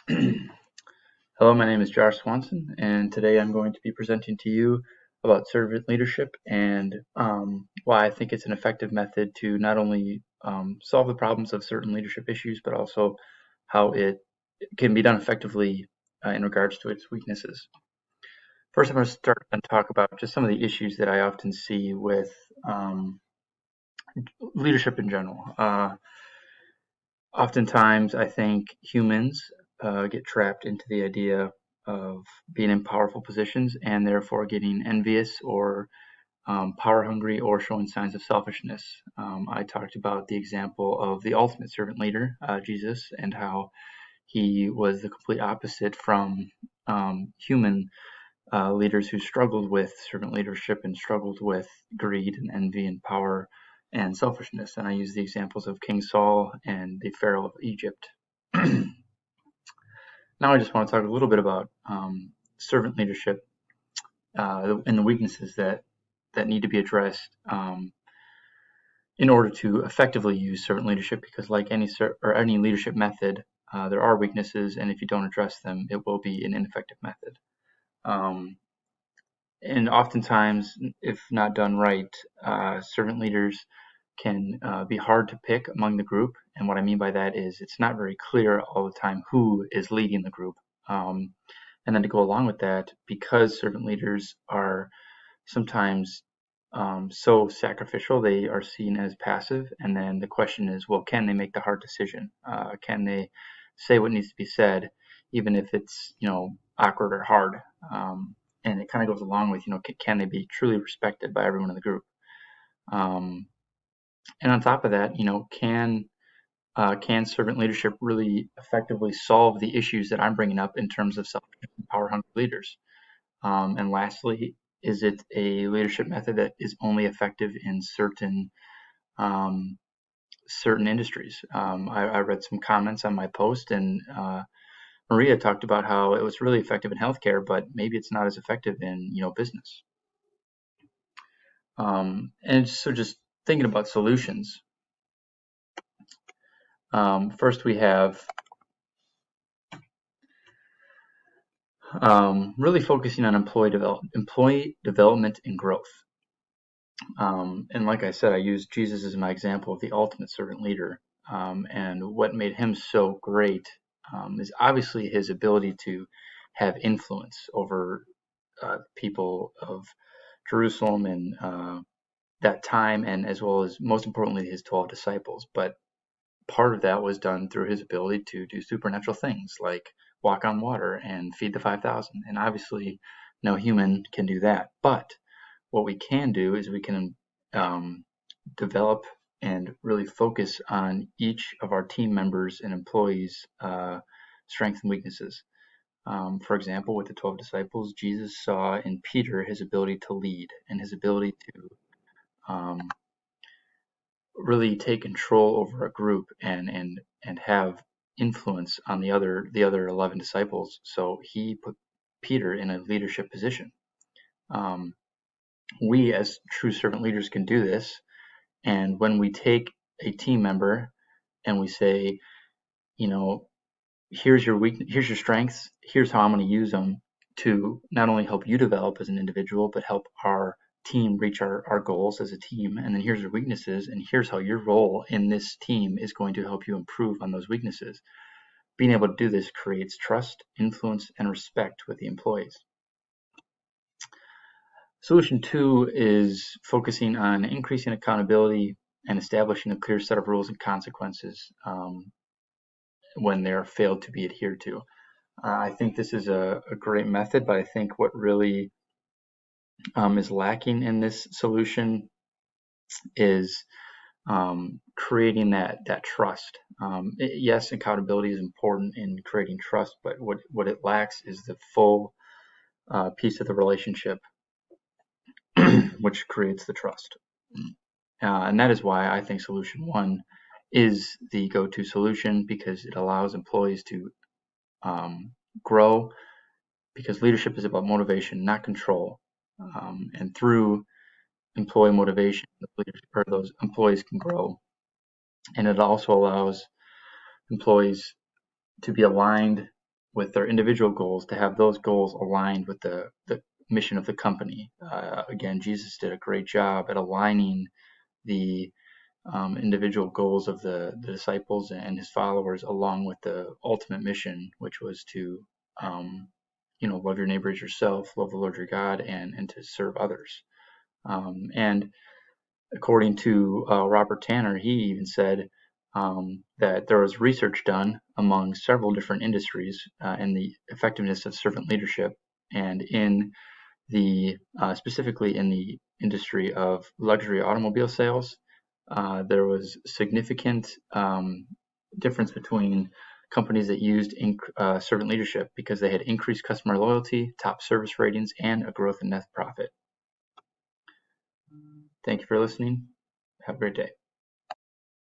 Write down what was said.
Hello, my name is Josh Swanson, and today I'm going to be presenting to you about servant leadership and why I think it's an effective method to not only solve the problems of certain leadership issues, but also how it can be done effectively in regards to its weaknesses. First, I'm going to start and talk about just some of the issues that I often see with um, leadership in general. Oftentimes, I think humans get trapped into the idea of being in powerful positions and therefore getting envious or power hungry or showing signs of selfishness. I talked about the example of the ultimate servant leader, Jesus, and how he was the complete opposite from human leaders who struggled with servant leadership and struggled with greed and envy and power and selfishness. And I use the examples of King Saul and the Pharaoh of Egypt. Now I just want to talk a little bit about servant leadership and the weaknesses that need to be addressed in order to effectively use servant leadership. Because like any leadership method, there are weaknesses, and if you don't address them, it will be an ineffective method. And oftentimes, if not done right, servant leaders can be hard to pick among the group. And what I mean by that is it's not very clear all the time who is leading the group. And then to go along with that, because servant leaders are sometimes so sacrificial, they are seen as passive. And then the question is, well, can they make the hard decision? Can they say what needs to be said, even if it's awkward or hard? And it kind of goes along with can they be truly respected by everyone in the group? And on top of that, can servant leadership really effectively solve the issues that I'm bringing up in terms of selfish and power hungry leaders? And lastly, is it a leadership method that is only effective in certain industries? I read some comments on my post, and Maria talked about how it was really effective in healthcare, but maybe it's not as effective in business. And so just thinking about solutions. First, we have really focusing on employee development and growth. And like I said, I use Jesus as my example of the ultimate servant leader. And what made him so great is obviously his ability to have influence over people of Jerusalem and that time, and as well as, most importantly, his 12 disciples. But part of that was done through his ability to do supernatural things like walk on water and feed the 5,000. And obviously, no human can do that. But what we can do is we can develop and really focus on each of our team members and employees' strengths and weaknesses. For example, with the 12 disciples, Jesus saw in Peter his ability to lead and his ability to really take control over a group and have influence on the other 11 disciples. So he put Peter in a leadership position. We as true servant leaders can do this, and when we take a team member and we say, here's your strengths, here's how I'm going to use them to not only help you develop as an individual, but help our team reach our goals as a team. And then here's your weaknesses, and here's how your role in this team is going to help you improve on those weaknesses. Being able to do this creates trust, influence, and respect with the employees. Solution 2 is focusing on increasing accountability and establishing a clear set of rules and consequences when they're failed to be adhered to. I think this is a great method, but I think what really is lacking in this solution is creating that trust. Yes, accountability is important in creating trust, but what it lacks is the full piece of the relationship, which creates the trust. And that is why I think solution 1 is the go-to solution, because it allows employees to grow, because leadership is about motivation, not control. And through employee motivation, those employees can grow. And it also allows employees to be aligned with their individual goals, to have those goals aligned with the mission of the company. Again, Jesus did a great job at aligning the individual goals of the disciples and his followers along with the ultimate mission, which was to love your neighbor as yourself, love the Lord your God, and to serve others. And according to Robert Tanner, he even said that there was research done among several different industries in the effectiveness of servant leadership, and in the specifically in the industry of luxury automobile sales, there was significant difference between companies that used servant leadership because they had increased customer loyalty, top service ratings, and a growth in net profit. Thank you for listening. Have a great day.